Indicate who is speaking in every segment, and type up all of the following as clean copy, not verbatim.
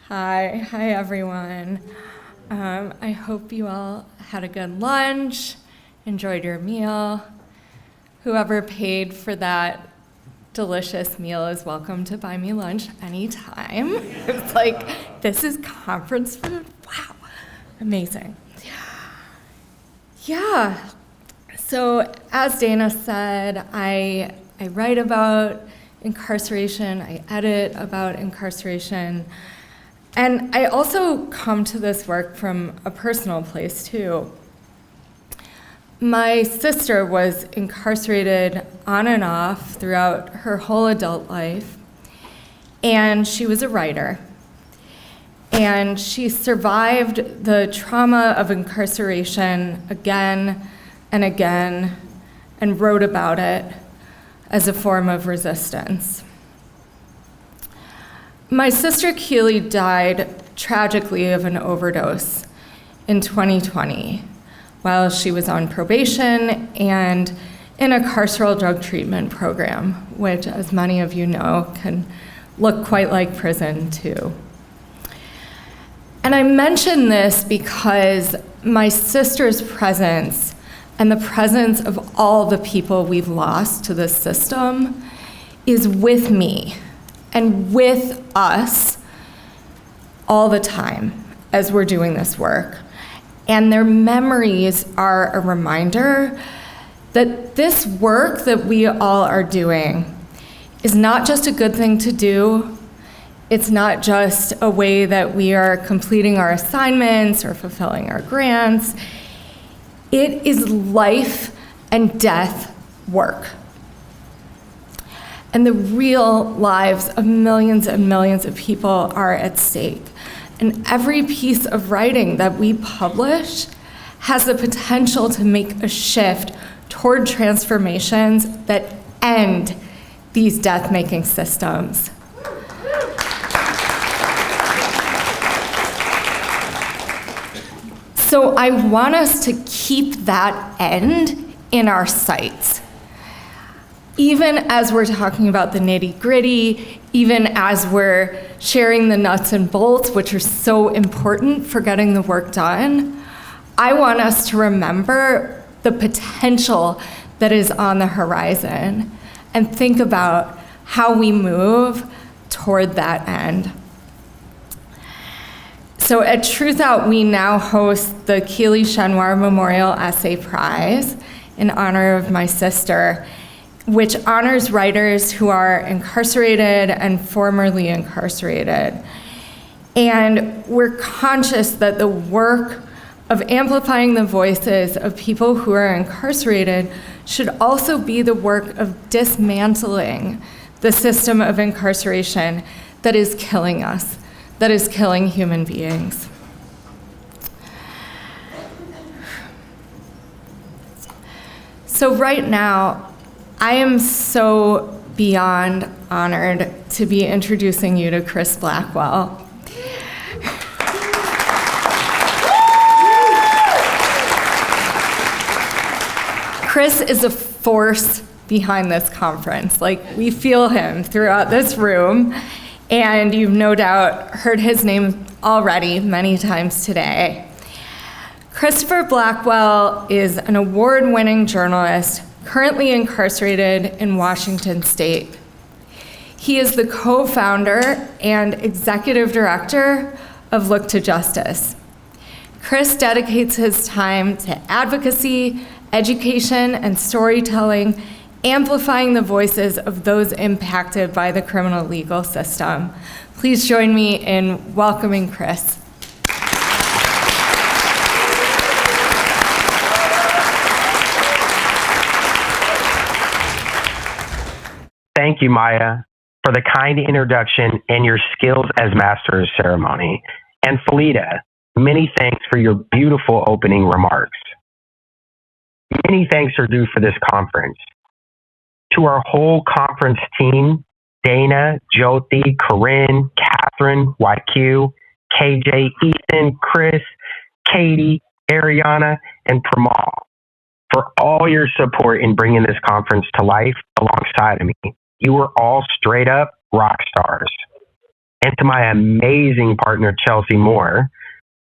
Speaker 1: Hi everyone. I hope you all had a good lunch, enjoyed your meal. Whoever paid for that delicious meal is welcome to buy me lunch anytime. It's like, this is conference food? Wow, amazing. Yeah, so as Dana said, I write about incarceration, I edit about incarceration, and I also come to this work from a personal place too. My sister was incarcerated on and off throughout her whole adult life, and she was a writer. And she survived the trauma of incarceration again and again and wrote about it as a form of resistance. My sister Keely died tragically of an overdose in 2020 while she was on probation and in a carceral drug treatment program, which, as many of you know, can look quite like prison too. And I mention this because my sister's presence and the presence of all the people we've lost to this system is with me and with us all the time as we're doing this work. And their memories are a reminder that this work that we all are doing is not just a good thing to do. It's not just a way that we are completing our assignments or fulfilling our grants. It is life and death work. And the real lives of millions and millions of people are at stake. And every piece of writing that we publish has the potential to make a shift toward transformations that end these death-making systems. So I want us to keep that end in our sights. Even as we're talking about the nitty-gritty, even as we're sharing the nuts and bolts, which are so important for getting the work done, I want us to remember the potential that is on the horizon and think about how we move toward that end. So at Truth Out, we now host the Keely Chenoir Memorial Essay Prize in honor of my sister, which honors writers who are incarcerated and formerly incarcerated. And we're conscious that the work of amplifying the voices of people who are incarcerated should also be the work of dismantling the system of incarceration that is killing us, that is killing human beings. So right now, I am so beyond honored to be introducing you to Chris Blackwell. Chris is a force behind this conference. Like, we feel him throughout this room, and you've no doubt heard his name already many times today. Christopher Blackwell is an award-winning journalist currently incarcerated in Washington State. He is the co-founder and executive director of Look2Justice. Chris dedicates his time to advocacy, education, and storytelling, amplifying the voices of those impacted by the criminal legal system. Please join me in welcoming Chris.
Speaker 2: Thank you, Maya, for the kind introduction and your skills as master of ceremony. And Felita, many thanks for your beautiful opening remarks. Many thanks are due for this conference. To our whole conference team, Dana, Jyoti, Corinne, Catherine, YQ, KJ, Ethan, Chris, Katie, Ariana, and Pramal, for all your support in bringing this conference to life alongside of me. You were all straight up rock stars. and to my amazing partner, Chelsea Moore.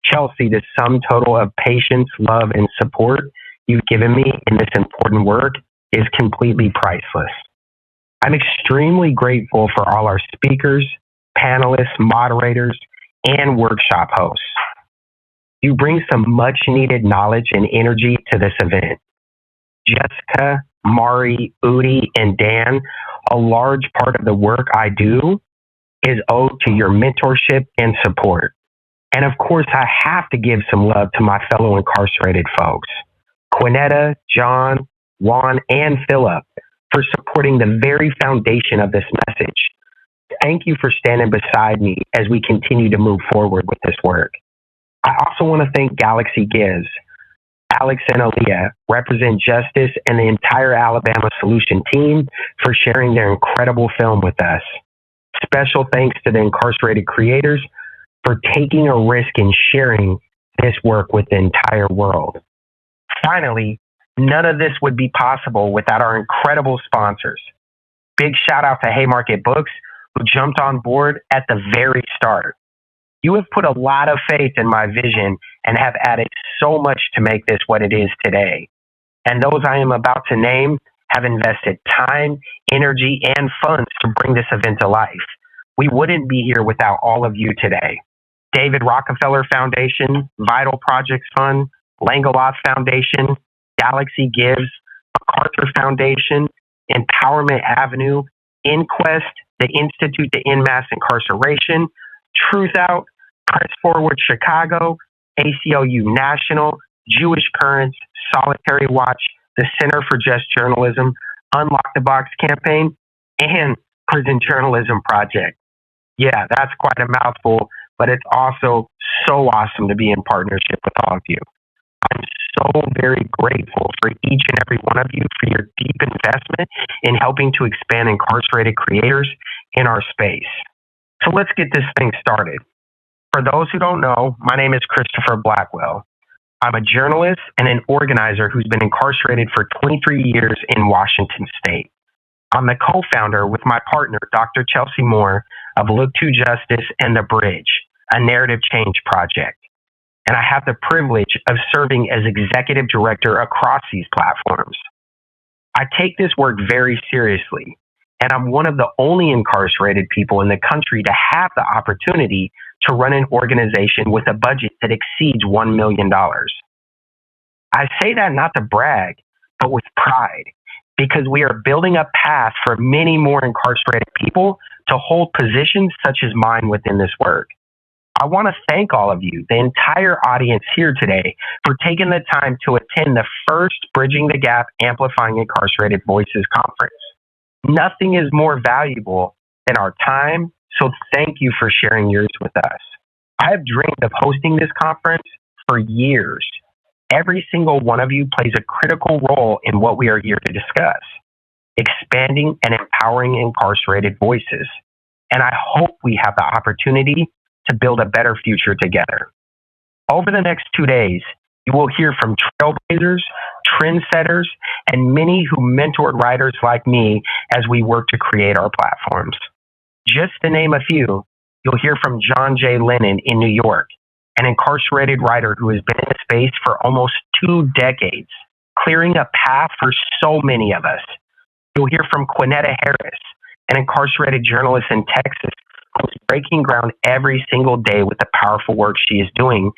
Speaker 2: Chelsea, the sum total of patience, love, and support you've given me in this important work is completely priceless. I'm extremely grateful for all our speakers, panelists, moderators, and workshop hosts. You bring some much needed knowledge and energy to this event. Jessica, Mari, Udi, and Dan, a large part of the work I do is owed to your mentorship and support. And of course, I have to give some love to my fellow incarcerated folks, Quinetta, John, Juan, and Philip, for supporting the very foundation of this message. Thank you for standing beside me as we continue to move forward with this work. I also want to thank Galaxy Gives. Alex and Aaliyah represent Justice and the entire Alabama Solution team for sharing their incredible film with us. Special thanks to the incarcerated creators for taking a risk in sharing this work with the entire world. Finally, none of this would be possible without our incredible sponsors. Big shout out to Haymarket Books, who jumped on board at the very start. You have put a lot of faith in my vision and have added so much to make this what it is today. And those I am about to name have invested time, energy, and funds to bring this event to life. We wouldn't be here without all of you today. David Rockefeller Foundation, Vital Projects Fund, Langeloth Foundation, Galaxy Gives, MacArthur Foundation, Empowerment Avenue, Inquest, the Institute to End Mass Incarceration, Truth Out, Press Forward Chicago, ACLU National, Jewish Currents, Solitary Watch, the Center for Just Journalism, Unlock the Box Campaign, and Prison Journalism Project. Yeah, that's quite a mouthful, but it's also so awesome to be in partnership with all of you. I'm so very grateful for each and every one of you for your deep investment in helping to expand incarcerated creators in our space. So let's get this thing started. For those who don't know, my name is Christopher Blackwell. I'm a journalist and an organizer who's been incarcerated for 23 years in Washington State. I'm the co-founder with my partner, Dr. Chelsea Moore, of Look2Justice and The Bridge, a narrative change project. And I have the privilege of serving as executive director across these platforms. I take this work very seriously, and I'm one of the only incarcerated people in the country to have the opportunity to run an organization with a budget that exceeds $1 million. I say that not to brag, but with pride, because we are building a path for many more incarcerated people to hold positions such as mine within this work. I want to thank all of you, the entire audience here today, for taking the time to attend the first Bridging the Gap Amplifying Incarcerated Voices conference. Nothing is more valuable than our time, so thank you for sharing yours with us. I have dreamed of hosting this conference for years. Every single one of you plays a critical role in what we are here to discuss, expanding and empowering incarcerated voices. And I hope we have the opportunity to build a better future together. Over the next 2 days, you will hear from trailblazers, trendsetters, and many who mentored writers like me as we work to create our platforms. Just to name a few, you'll hear from John J. Lennon in New York, an incarcerated writer who has been in the space for almost 2 decades, clearing a path for so many of us. You'll hear from Quinetta Harris, an incarcerated journalist in Texas who's breaking ground every single day with the powerful work she is doing.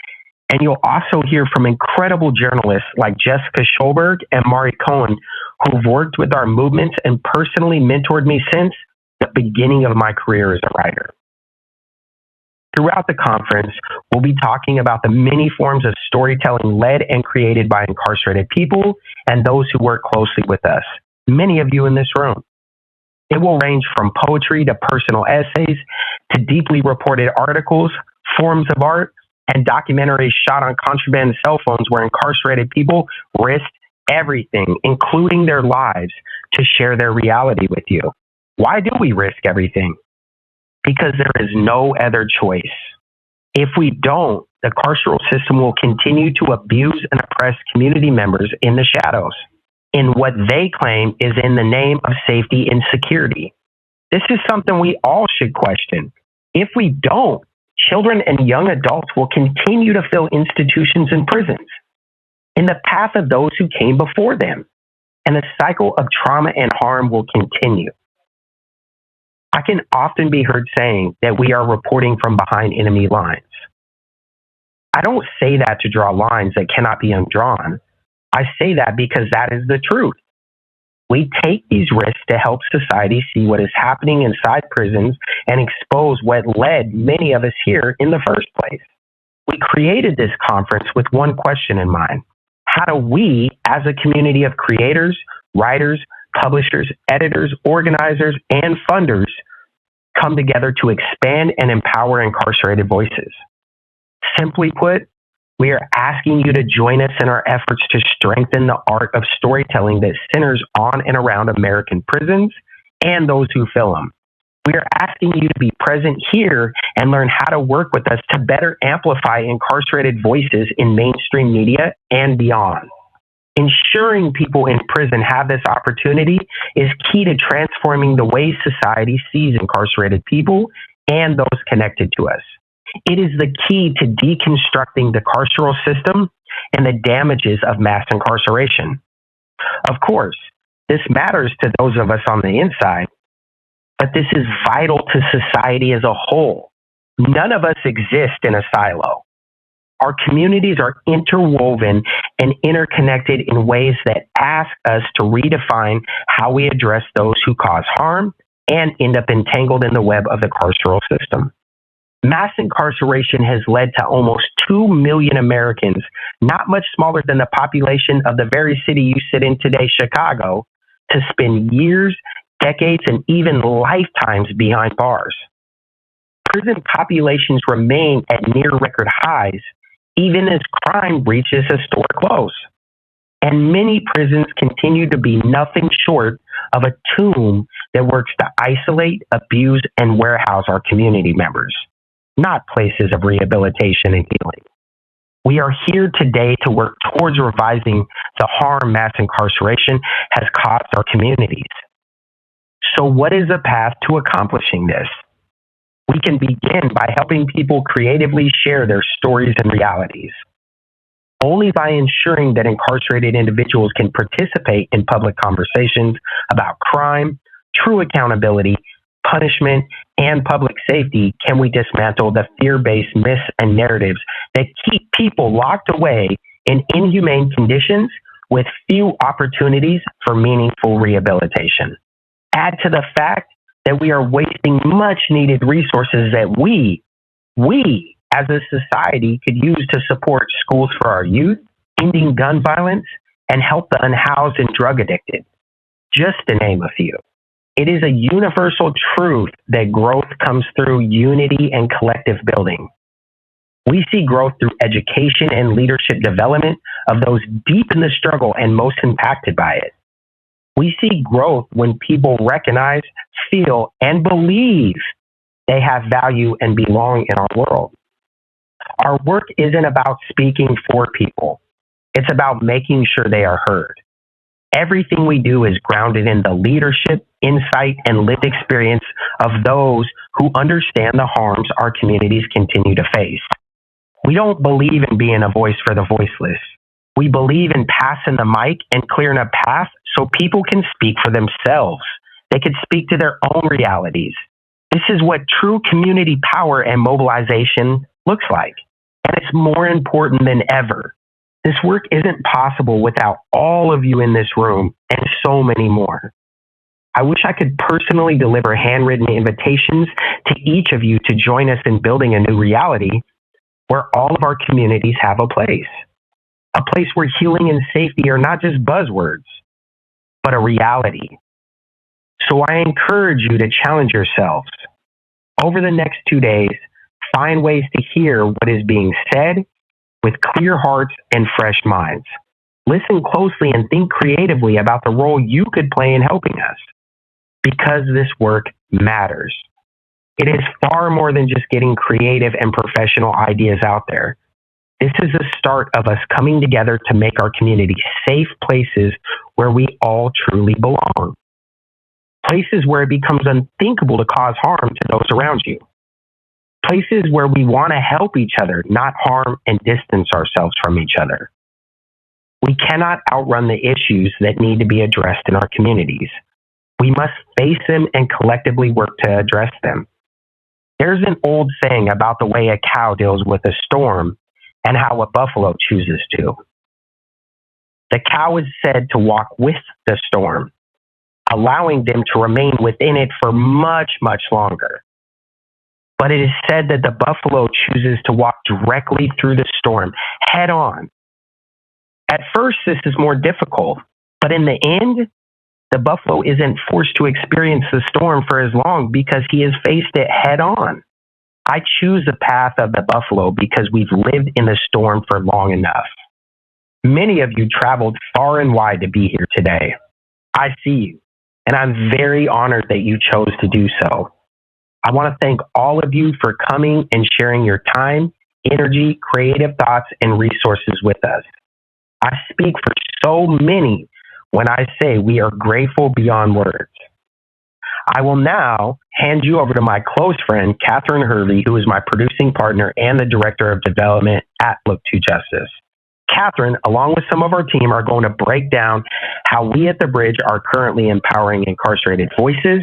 Speaker 2: And you'll also hear from incredible journalists like Jessica Schulberg and Mari Cohen, who've worked with our movements and personally mentored me since the beginning of my career as a writer. Throughout the conference, we'll be talking about the many forms of storytelling led and created by incarcerated people and those who work closely with us, many of you in this room. It will range from poetry to personal essays to deeply reported articles, forms of art, and documentaries shot on contraband cell phones where incarcerated people risked everything, including their lives, to share their reality with you. Why do we risk everything? Because there is no other choice. If we don't, the carceral system will continue to abuse and oppress community members in the shadows, in what they claim is in the name of safety and security. This is something we all should question. If we don't, children and young adults will continue to fill institutions and prisons in the path of those who came before them, and the cycle of trauma and harm will continue. I can often be heard saying that we are reporting from behind enemy lines. I don't say that to draw lines that cannot be undrawn. I say that because that is the truth. We take these risks to help society see what is happening inside prisons and expose what led many of us here in the first place. We created this conference with one question in mind. How do we, as a community of creators, writers, publishers, editors, organizers, and funders, come together to expand and empower incarcerated voices? Simply put, we are asking you to join us in our efforts to strengthen the art of storytelling that centers on and around American prisons and those who fill them. We are asking you to be present here and learn how to work with us to better amplify incarcerated voices in mainstream media and beyond. Ensuring people in prison have this opportunity is key to transforming the way society sees incarcerated people and those connected to us. It is the key to deconstructing the carceral system and the damages of mass incarceration. Of course, this matters to those of us on the inside, but this is vital to society as a whole. None of us exist in a silo. Our communities are interwoven and interconnected in ways that ask us to redefine how we address those who cause harm and end up entangled in the web of the carceral system. Mass incarceration has led to almost 2 million Americans, not much smaller than the population of the very city you sit in today, Chicago, to spend years, decades, and even lifetimes behind bars. Prison populations remain at near record highs, even as crime reaches historic lows. And many prisons continue to be nothing short of a tomb that works to isolate, abuse, and warehouse our community members, not places of rehabilitation and healing. We are here today to work towards revising the harm mass incarceration has caused our communities. So what is the path to accomplishing this? We can begin by helping people creatively share their stories and realities. Only by ensuring that incarcerated individuals can participate in public conversations about crime, true accountability, punishment, and public safety can we dismantle the fear-based myths and narratives that keep people locked away in inhumane conditions with few opportunities for meaningful rehabilitation. Add to the fact that we are wasting much-needed resources that we as a society could use to support schools for our youth, ending gun violence, and help the unhoused and drug addicted, just to name a few. It is a universal truth that growth comes through unity and collective building. We see growth through education and leadership development of those deep in the struggle and most impacted by it. We see growth when people recognize, feel, and believe they have value and belong in our world. Our work isn't about speaking for people. It's about making sure they are heard. Everything we do is grounded in the leadership, insight, and lived experience of those who understand the harms our communities continue to face. We don't believe in being a voice for the voiceless. We believe in passing the mic and clearing a path so people can speak for themselves. They can speak to their own realities. This is what true community power and mobilization looks like. And it's more important than ever. This work isn't possible without all of you in this room and so many more. I wish I could personally deliver handwritten invitations to each of you to join us in building a new reality where all of our communities have a place where healing and safety are not just buzzwords, but a reality. So I encourage you to challenge yourselves. Over the next 2 days, find ways to hear what is being said with clear hearts and fresh minds. Listen closely and think creatively about the role you could play in helping us, because this work matters. It is far more than just getting creative and professional ideas out there. This is the start of us coming together to make our community safe places where we all truly belong. Places where it becomes unthinkable to cause harm to those around you. places where we want to help each other, not harm and distance ourselves from each other. We cannot outrun the issues that need to be addressed in our communities. We must face them and collectively work to address them. There's an old saying about the way a cow deals with a storm and how a buffalo chooses to. The cow is said to walk with the storm, allowing them to remain within it for much, much longer. But it is said that the buffalo chooses to walk directly through the storm, head on. At first, this is more difficult, but in the end, the buffalo isn't forced to experience the storm for as long because he has faced it head on. I choose the path of the buffalo because we've lived in the storm for long enough. Many of you traveled far and wide to be here today. I see you, and I'm very honored that you chose to do so. I want to thank all of you for coming and sharing your time, energy, creative thoughts, and resources with us. I speak for so many when I say we are grateful beyond words. I will now hand you over to my close friend, Catherine Hurley, who is my producing partner and the Director of Development at Look2Justice. Catherine, along with some of our team, are going to break down how we at The Bridge are currently empowering incarcerated voices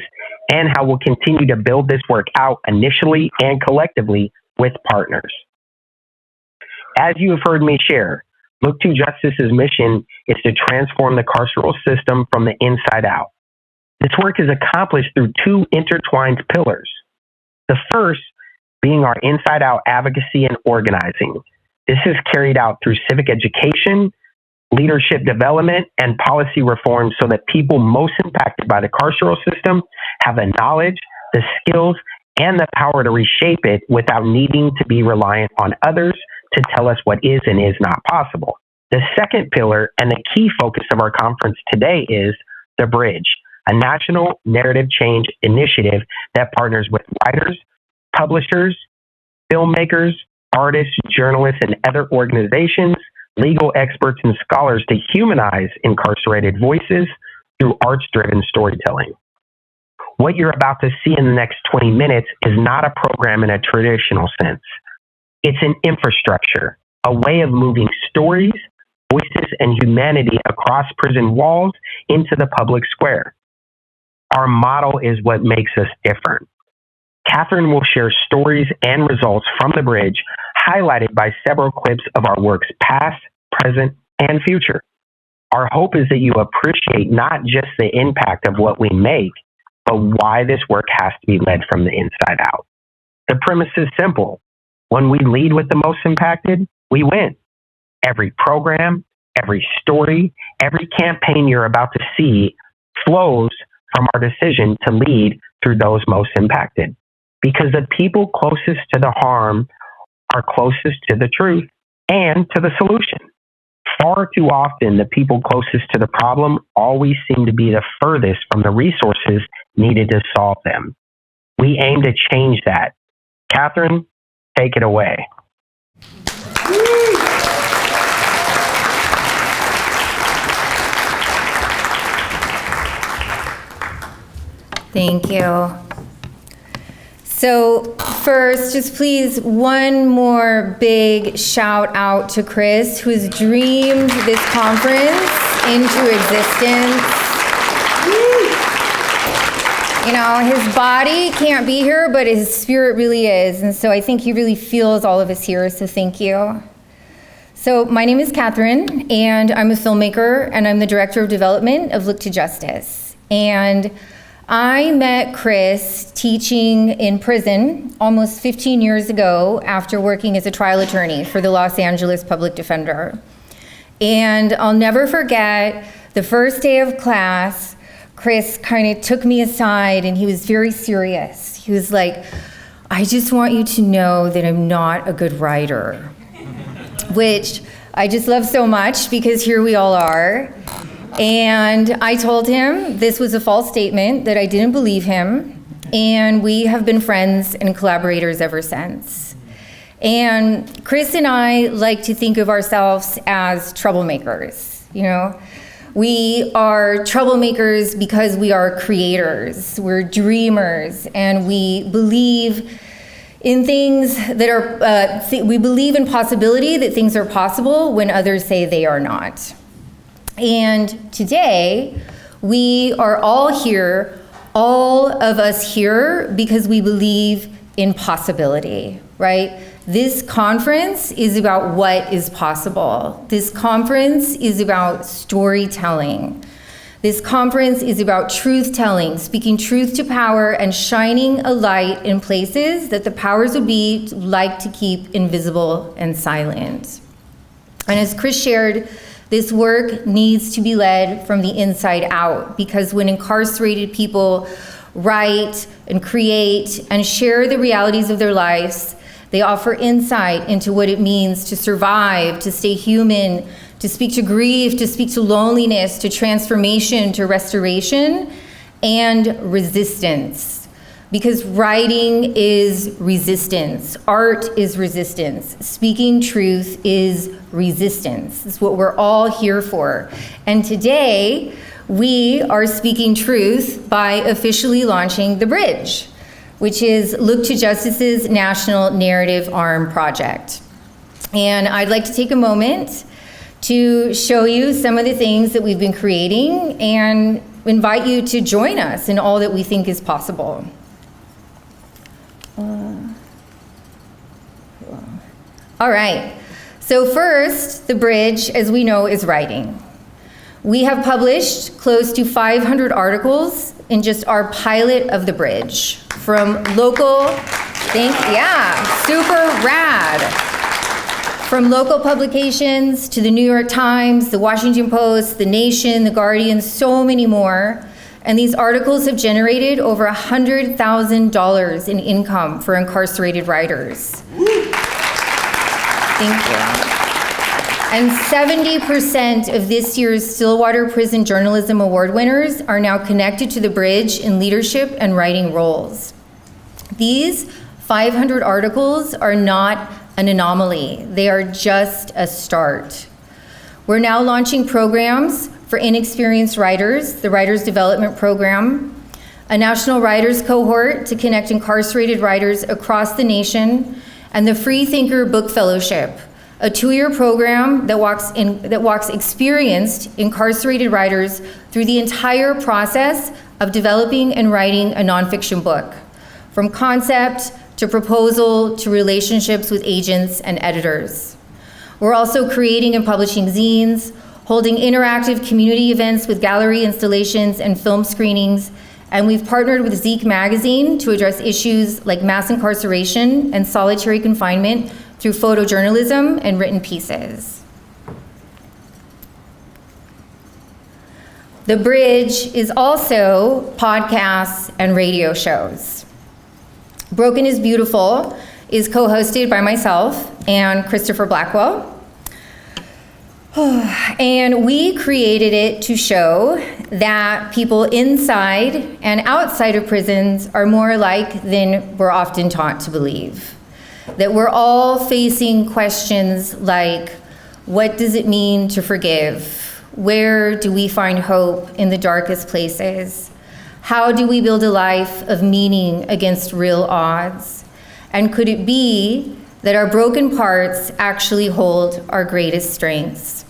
Speaker 2: and how we'll continue to build this work out initially and collectively with partners. As you have heard me share, Look2Justice's mission is to transform the carceral system from the inside out. This work is accomplished through two intertwined pillars. The first being our inside-out advocacy and organizing. This is carried out through civic education, leadership development, and policy reform so that people most impacted by the carceral system have the knowledge, the skills, and the power to reshape it without needing to be reliant on others to tell us what is and is not possible. The second pillar and the key focus of our conference today is The Bridge, a national narrative change initiative that partners with writers, publishers, filmmakers, artists, journalists, and other organizations, legal experts, and scholars to humanize incarcerated voices through arts-driven storytelling. What you're about to see in the next 20 minutes is not a program in a traditional sense. It's an infrastructure, a way of moving stories, voices, and humanity across prison walls into the public square. Our model is what makes us different. Catherine will share stories and results from The Bridge, highlighted by several clips of our work's past, present, and future. Our hope is that you appreciate not just the impact of what we make, but why this work has to be led from the inside out. The premise is simple. When we lead with the most impacted, we win. Every program, every story, every campaign you're about to see flows from our decision to lead through those most impacted. Because the people closest to the harm are closest to the truth and to the solution. Far too often, the people closest to the problem always seem to be the furthest from the resources needed to solve them. We aim to change that. Catherine, take it away.
Speaker 3: Thank you. So first, just please, one more big shout out to Chris, who's dreamed this conference into existence. You know, his body can't be here, but his spirit really is. And so I think he really feels all of us here, so thank you. So my name is Catherine, and I'm a filmmaker, and I'm the Director of Development of Look2Justice. And I met Chris teaching in prison almost 15 years ago after working as a trial attorney for the Los Angeles Public Defender. And I'll never forget the first day of class, Chris kind of took me aside and he was very serious. He was like, I just want you to know that I'm not a good writer, which I just love so much because here we all are. And I told him this was a false statement, that I didn't believe him, and we have been friends and collaborators ever since. And Chris and I like to think of ourselves as troublemakers, you know? We are troublemakers because we are creators, we're dreamers, and we believe in things that are, we believe in possibility, that things are possible when others say they are not. And today, we are all here, all of us here, because we believe in possibility, right? This conference is about what is possible. This conference is about storytelling. This conference is about truth-telling, speaking truth to power and shining a light in places that the powers would be like to keep invisible and silent. And as Chris shared, this work needs to be led from the inside out, because when incarcerated people write and create and share the realities of their lives, they offer insight into what it means to survive, to stay human, to speak to grief, to speak to loneliness, to transformation, to restoration, and resistance. Because writing is resistance, art is resistance, speaking truth is resistance. It's what we're all here for. And today, we are speaking truth by officially launching The Bridge, which is Look2Justice's National Narrative Arm project. And I'd like to take a moment to show you some of the things that we've been creating and invite you to join us in all that we think is possible. All right, so first, The Bridge, as we know, is writing. We have published close to 500 articles in just our pilot of The Bridge, from local, super rad. From local publications to the New York Times, the Washington Post, the Nation, the Guardian, so many more. And these articles have generated over $100,000 in income for incarcerated writers. Thank you. And 70% of this year's Stillwater Prison Journalism Award winners are now connected to The Bridge in leadership and writing roles. These 500 articles are not an anomaly. They are just a start. We're now launching programs for inexperienced writers, the Writers Development Program, a national writers cohort to connect incarcerated writers across the nation, and the Free Thinker Book Fellowship, a 2-year program that walks experienced incarcerated writers through the entire process of developing and writing a nonfiction book, from concept to proposal to relationships with agents and editors. We're also creating and publishing zines, holding interactive community events with gallery installations and film screenings, and we've partnered with Zeke magazine to address issues like mass incarceration and solitary confinement through photojournalism and written pieces. The Bridge is also podcasts and radio shows. Broken is Beautiful is co-hosted by myself and Christopher Blackwell. And we created it to show that people inside and outside of prisons are more alike than we're often taught to believe. That we're all facing questions like, what does it mean to forgive? Where do we find hope in the darkest places? How do we build a life of meaning against real odds? And could it be that our broken parts actually hold our greatest strengths?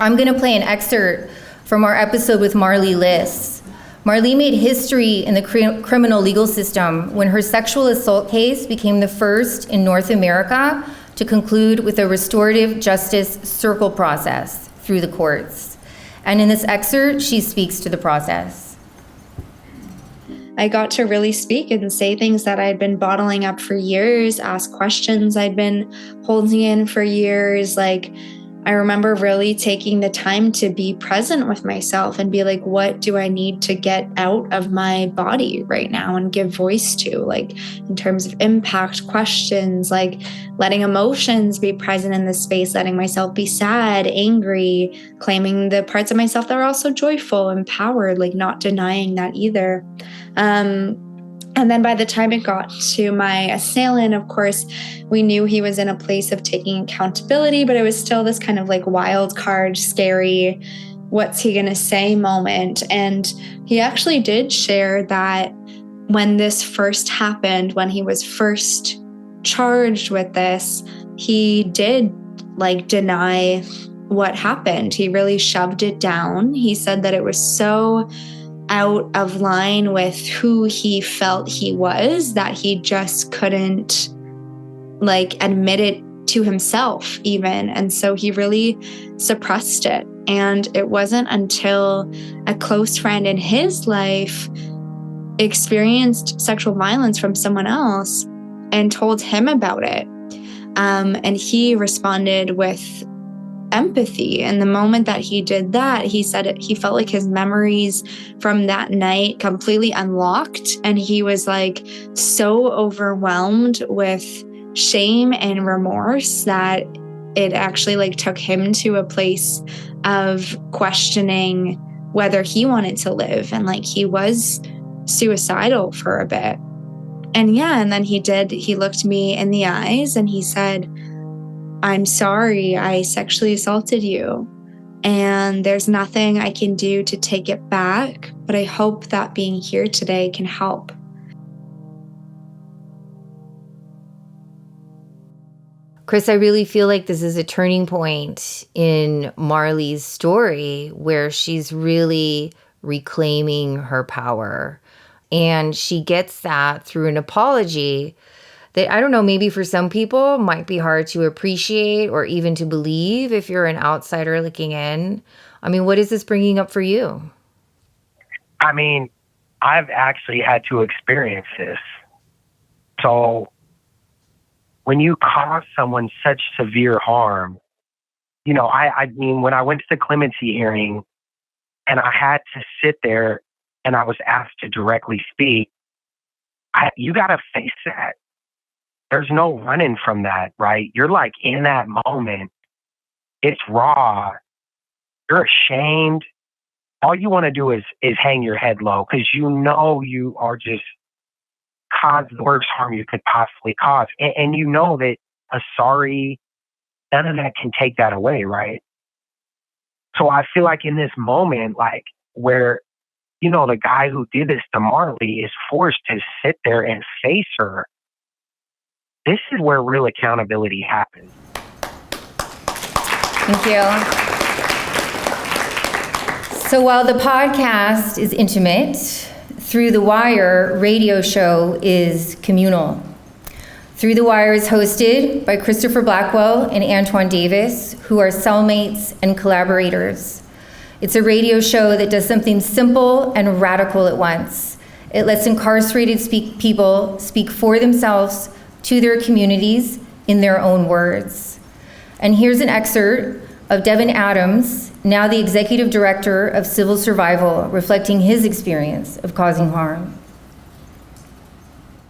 Speaker 3: I'm going to play an excerpt from our episode with Marlee Liss. Marlee made history in the criminal legal system when her sexual assault case became the first in North America to conclude with a restorative justice circle process through the courts. And in this excerpt, she speaks to the process.
Speaker 4: I got to really speak and say things that I'd been bottling up for years, ask questions I'd been holding in for years. I remember really taking the time to be present with myself and be like, what do I need to get out of my body right now and give voice to, in terms of impact questions, letting emotions be present in this space, letting myself be sad, angry, claiming the parts of myself that are also joyful, empowered, not denying that either. And then by the time it got to my assailant, of course, we knew he was in a place of taking accountability, but it was still this kind of wild card, scary, what's he going to say moment. And he actually did share that when this first happened, when he was first charged with this, he did deny what happened. He really shoved it down. He said that it was so out of line with who he felt he was that he just couldn't admit it to himself even. And so he really suppressed it. And it wasn't until a close friend in his life experienced sexual violence from someone else and told him about it. And he responded with empathy. And the moment that he did that, he said he felt like his memories from that night completely unlocked. And he was so overwhelmed with shame and remorse that it actually took him to a place of questioning whether he wanted to live. And he was suicidal for a bit. And then he looked me in the eyes and he said, "I'm sorry, I sexually assaulted you. And there's nothing I can do to take it back, but I hope that being here today can help."
Speaker 3: Chris, I really feel like this is a turning point in Marley's story where she's really reclaiming her power. And she gets that through an apology that, I don't know, maybe for some people might be hard to appreciate or even to believe if you're an outsider looking in. I mean, what is this bringing up for you?
Speaker 2: I mean, I've actually had to experience this. So when you cause someone such severe harm, I mean, when I went to the clemency hearing and I had to sit there and I was asked to directly speak, you got to face that. There's no running from that, right? You're in that moment. It's raw. You're ashamed. All you want to do is hang your head low because you are just caused the worst harm you could possibly cause. And you know that a sorry, none of that can take that away, right? So I feel in this moment, where, the guy who did this to Marley is forced to sit there and face her. This is where real accountability happens.
Speaker 3: Thank you. So while the podcast is intimate, Through the Wire radio show is communal. Through the Wire is hosted by Christopher Blackwell and Antoine Davis, who are cellmates and collaborators. It's a radio show that does something simple and radical at once. It lets incarcerated people speak for themselves to their communities in their own words. And here's an excerpt of Devin Adams, now the Executive Director of Civil Survival, reflecting his experience of causing harm.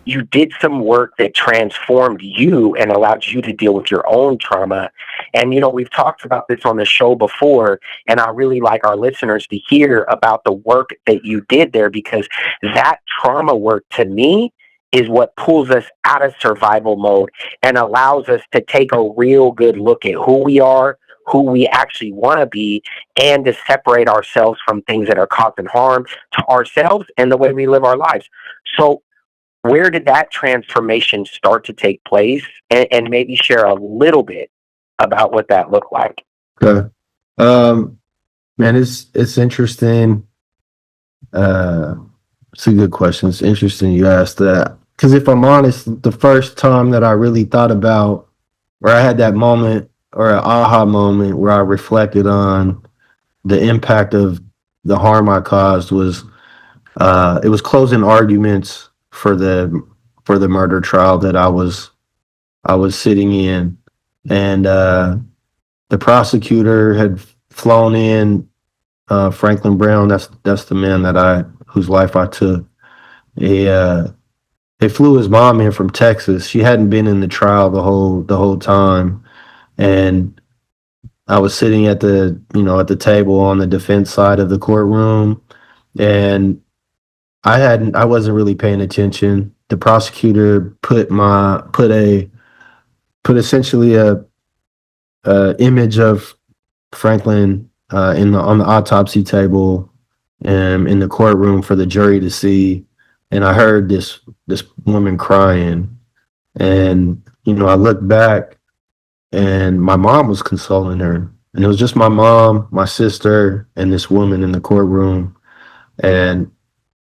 Speaker 5: You did some work that transformed you and allowed you to deal with your own trauma. And, we've talked about this on the show before, and I really like our listeners to hear about the work that you did there, because that trauma work, to me, is what pulls us out of survival mode and allows us to take a real good look at who we are, who we actually want to be, and to separate ourselves from things that are causing harm to ourselves and the way we live our lives. So where did that transformation start to take place? And maybe share a little bit about what that looked like.
Speaker 6: Okay. Man, it's interesting. It's a good question. It's interesting you asked that. Because if I'm honest, the first time that I really thought about where I had that moment or an aha moment where I reflected on the impact of the harm I caused was it was closing arguments for the murder trial that I was sitting in, and the prosecutor had flown in Franklin Brown. That's the man whose life I took. They flew his mom in from Texas. She hadn't been in the trial the whole time, and I was sitting at the table on the defense side of the courtroom, and I wasn't really paying attention. The prosecutor put essentially a image of Franklin on the autopsy table in the courtroom for the jury to see. and I heard this woman crying, and I looked back, and my mom was consoling her, and it was just my mom, my sister, and this woman in the courtroom. And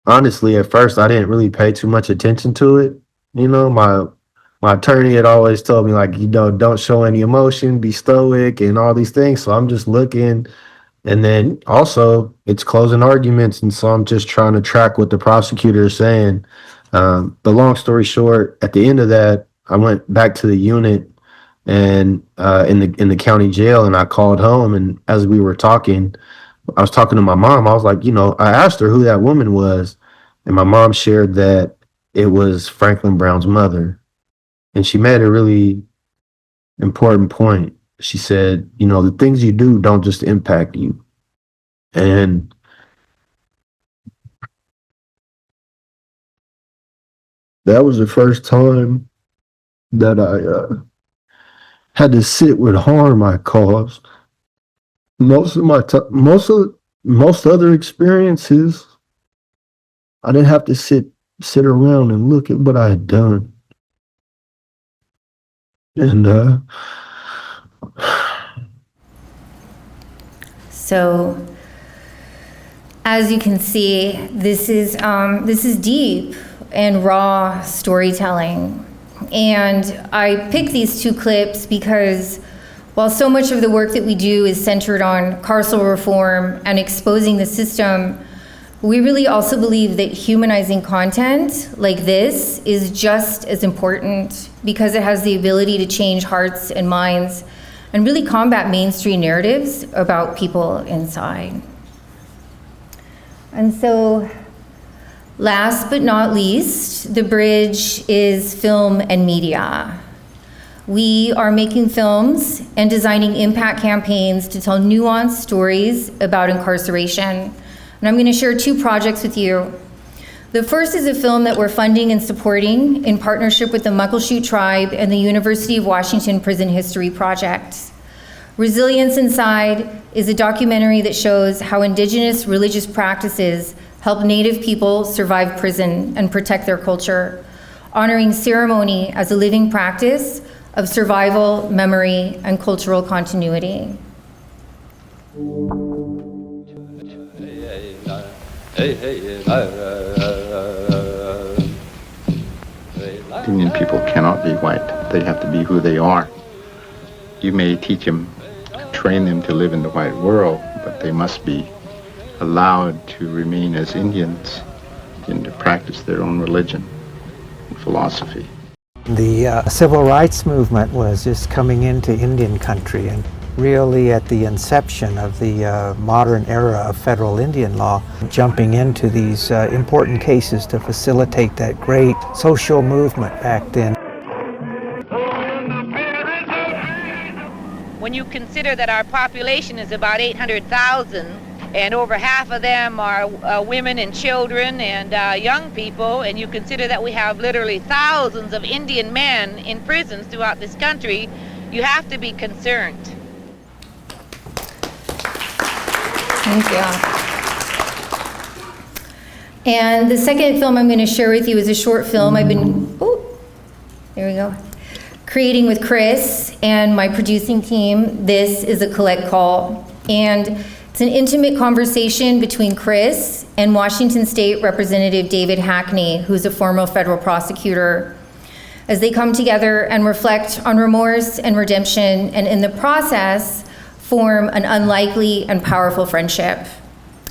Speaker 6: honestly, at first, I didn't really pay too much attention to it. My attorney had always told me, like, don't show any emotion, be stoic, and all these things. So I'm just looking. And then also, it's closing arguments. And so I'm just trying to track what the prosecutor is saying. The long story short, at the end of that, I went back to the unit and in the county jail, and I called home. And as we were talking, I was talking to my mom. I was like, I asked her who that woman was. And my mom shared that it was Franklin Brown's mother. And she made a really important point. She said, the things you do don't just impact you. And that was the first time that I had to sit with harm I caused. Most other experiences, I didn't have to sit around and look at what I had done. And
Speaker 3: so, as you can see, this is deep and raw storytelling. And I picked these two clips because while so much of the work that we do is centered on carceral reform and exposing the system, we really also believe that humanizing content like this is just as important because it has the ability to change hearts and minds and really combat mainstream narratives about people inside. And so, last but not least, the bridge is film and media. We are making films and designing impact campaigns to tell nuanced stories about incarceration. And I'm going to share two projects with you. The first is a film that we're funding and supporting in partnership with the Muckleshoot Tribe and the University of Washington Prison History Project. Resilience Inside is a documentary that shows how Indigenous religious practices help Native people survive prison and protect their culture, honoring ceremony as a living practice of survival, memory, and cultural continuity.
Speaker 7: Indian people cannot be white. They have to be who they are. You may teach them, train them to live in the white world, but they must be allowed to remain as Indians and to practice their own religion and philosophy.
Speaker 8: The civil rights movement was just coming into Indian country, and really at the inception of the modern era of federal Indian law, jumping into these important cases to facilitate that great social movement back then.
Speaker 9: When you consider that our population is about 800,000, and over half of them are women and children and young people, and you consider that we have literally thousands of Indian men in prisons throughout this country, you have to be concerned.
Speaker 3: Thank you. And the second film I'm going to share with you is a short film I've been, there we go, creating with Chris and my producing team. This is a collect call. And it's an intimate conversation between Chris and Washington State Representative David Hackney, who's a former federal prosecutor, as they come together and reflect on remorse and redemption, and in the process, form an unlikely and powerful friendship.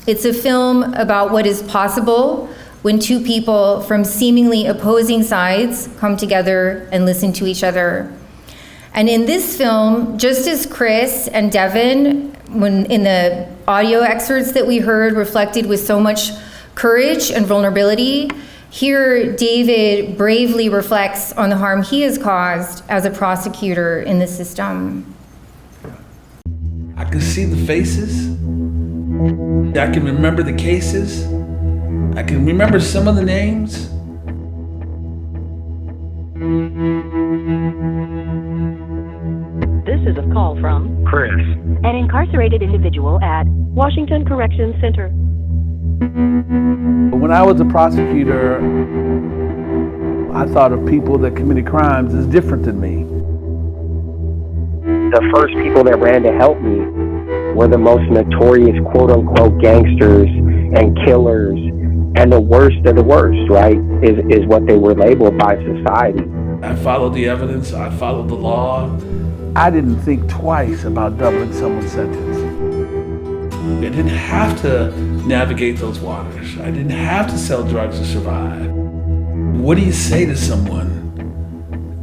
Speaker 3: It's a film about what is possible when two people from seemingly opposing sides come together and listen to each other. And in this film, just as Chris and Devin, when in the audio excerpts that we heard, reflected with so much courage and vulnerability, here David bravely reflects on the harm he has caused as a prosecutor in the system.
Speaker 10: I can see the faces. I can remember the cases. I can remember some of the names.
Speaker 11: This is a call from
Speaker 2: Chris,
Speaker 11: an incarcerated individual at Washington Correction Center.
Speaker 10: But when When I was a prosecutor, I thought of people that committed crimes as different than me.
Speaker 5: The first people that ran to help me were the most notorious quote-unquote gangsters and killers, and the worst of the worst, right, is what they were labeled by society.
Speaker 10: I followed the evidence, I followed the law. I didn't think twice about doubling someone's sentence. I didn't have to navigate those waters. I didn't have to sell drugs to survive. What do you say to someone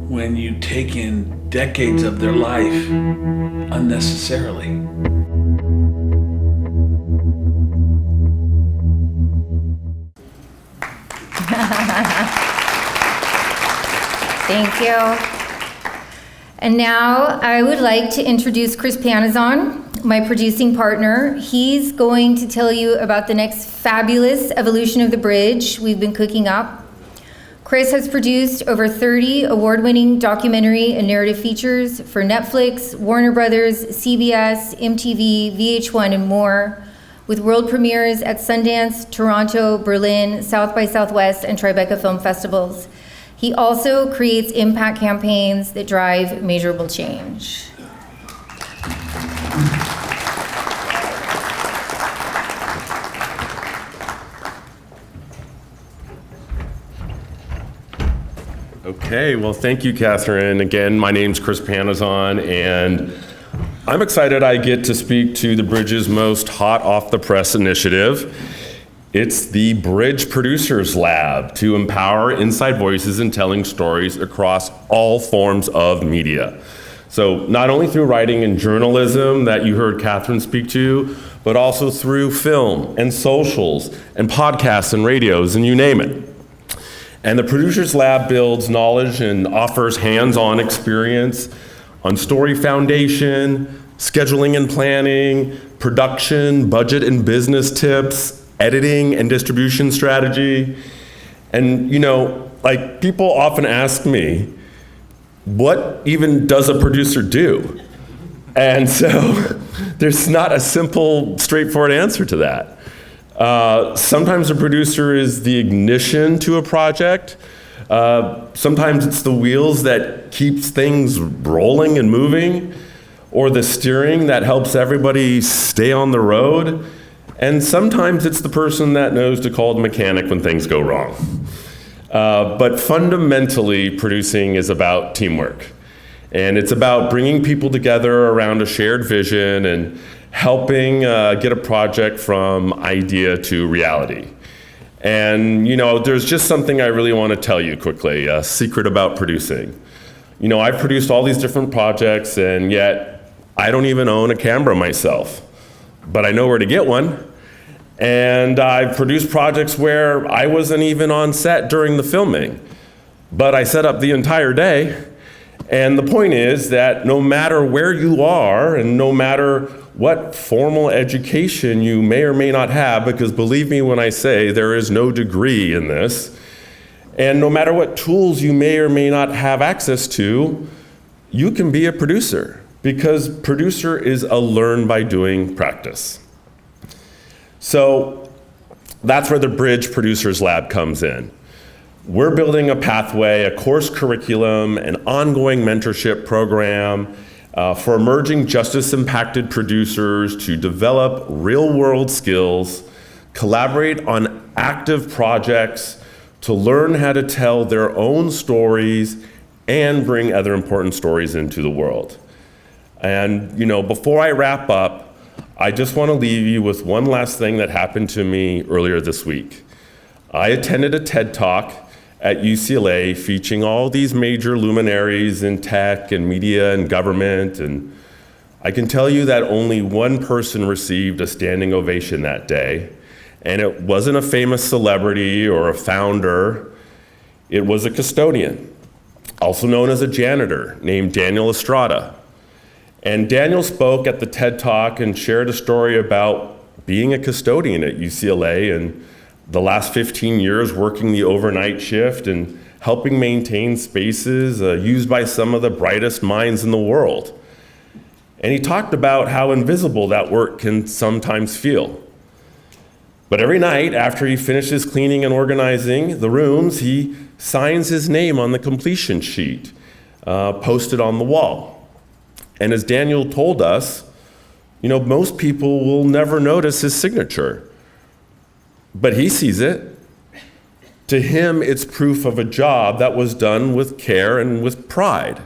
Speaker 10: when you take in decades of their life unnecessarily?
Speaker 3: Thank you. And now I would like to introduce Chris Panazon, my producing partner. He's going to tell you about the next fabulous evolution of The Bridge we've been cooking up. Chris has produced over 30 award-winning documentary and narrative features for Netflix, Warner Brothers, CBS, MTV, VH1, and more, with world premieres at Sundance, Toronto, Berlin, South by Southwest, and Tribeca Film Festivals. He also creates impact campaigns that drive measurable change.
Speaker 11: Okay, well, thank you, Catherine. Again, my name's Chris Panazon, and I'm excited I get to speak to The Bridge's most hot off-the-press initiative. It's the Bridge Producers Lab to empower inside voices in telling stories across all forms of media. So not only through writing and journalism that you heard Catherine speak to, but also through film and socials and podcasts and radios and you name it. And the Producers Lab builds knowledge and offers hands-on experience on story foundation, scheduling and planning, production, budget and business tips, editing and distribution strategy. And like people often ask me, what even does a producer do? And so there's not a simple, straightforward answer to that. Sometimes a producer is the ignition to a project. Sometimes it's the wheels that keeps things rolling and moving, or the steering that helps everybody stay on the road. And sometimes it's the person that knows to call the mechanic when things go wrong. But fundamentally, producing is about teamwork. And it's about bringing people together around a shared vision and helping get a project from idea to reality. And there's just something I really want to tell you quickly, a secret about producing. I've produced all these different projects, and yet I don't even own a camera myself, but I know where to get one. And I've produced projects where I wasn't even on set during the filming, but I set up the entire day. And the point is that no matter where you are and no matter what formal education you may or may not have, because believe me when I say there is no degree in this, and no matter what tools you may or may not have access to, you can be a producer, because producer is a learn by doing practice. So that's where the Bridge Producers Lab comes in. We're building a pathway, a course curriculum, an ongoing mentorship program for emerging justice-impacted producers to develop real-world skills, collaborate on active projects, to learn how to tell their own stories and bring other important stories into the world. And before I wrap up, I just want to leave you with one last thing that happened to me earlier this week. I attended a TED Talk at UCLA featuring all these major luminaries in tech and media and government, and I can tell you that only one person received a standing ovation that day, and it wasn't a famous celebrity or a founder. It was a custodian, also known as a janitor, named Daniel Estrada. And Daniel spoke at the TED Talk and shared a story about being a custodian at UCLA and the last 15 years working the overnight shift and helping maintain spaces used by some of the brightest minds in the world. And he talked about how invisible that work can sometimes feel. But every night after he finishes cleaning and organizing the rooms, he signs his name on the completion sheet posted on the wall. And as Daniel told us, most people will never notice his signature, but he sees it. To him, it's proof of a job that was done with care and with pride.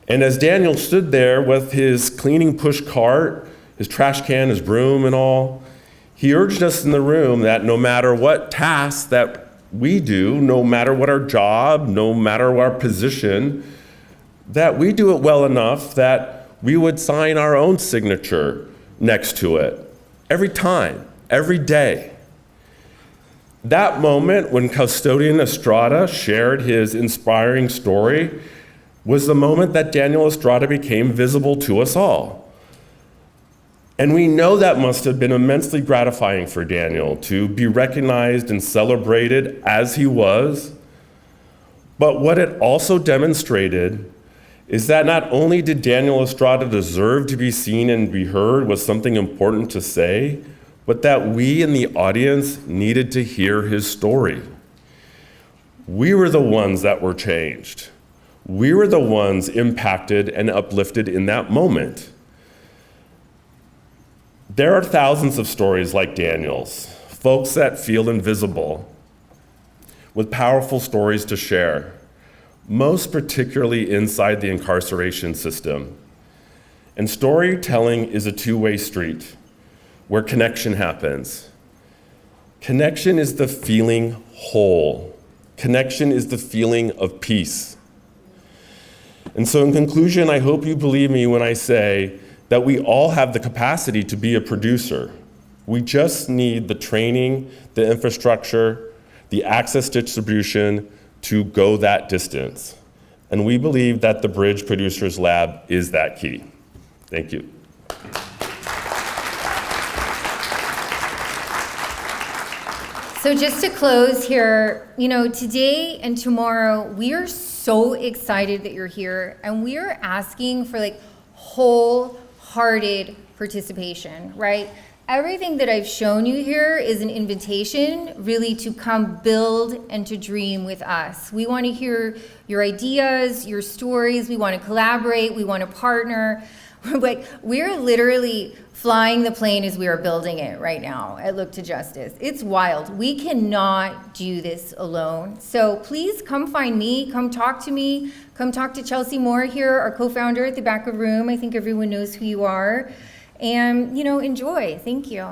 Speaker 11: And as Daniel stood there with his cleaning push cart, his trash can, his broom and all, he urged us in the room that no matter what task that we do, no matter what our job, no matter our position, that we do it well enough that we would sign our own signature next to it every time, every day. That moment when Custodian Estrada shared his inspiring story was the moment that Daniel Estrada became visible to us all. And we know that must have been immensely gratifying for Daniel to be recognized and celebrated as he was. But what it also demonstrated is that not only did Daniel Estrada deserve to be seen and be heard with something important to say, but that we in the audience needed to hear his story. We were the ones that were changed. We were the ones impacted and uplifted in that moment. There are thousands of stories like Daniel's, folks that feel invisible, with powerful stories to share, most particularly inside the incarceration system. And storytelling is a two-way street where connection happens. Connection is the feeling whole. Connection is the feeling of peace. And so in conclusion, I hope you believe me when I say that we all have the capacity to be a producer. We just need the training, the infrastructure, the access distribution to go that distance. And we believe that the Bridge Producers Lab is that key. Thank you.
Speaker 3: So just to close here, today and tomorrow, we are so excited that you're here, and we are asking for wholehearted participation, right? Everything that I've shown you here is an invitation really to come build and to dream with us. We want to hear your ideas, your stories. We want to collaborate. We want to partner. We're literally flying the plane as we are building it right now at Look2Justice. It's wild. We cannot do this alone. So please come find me, come talk to me, come talk to Chelsea Moore here, our co-founder at the back of the room. I think everyone knows who you are. And, enjoy. Thank you.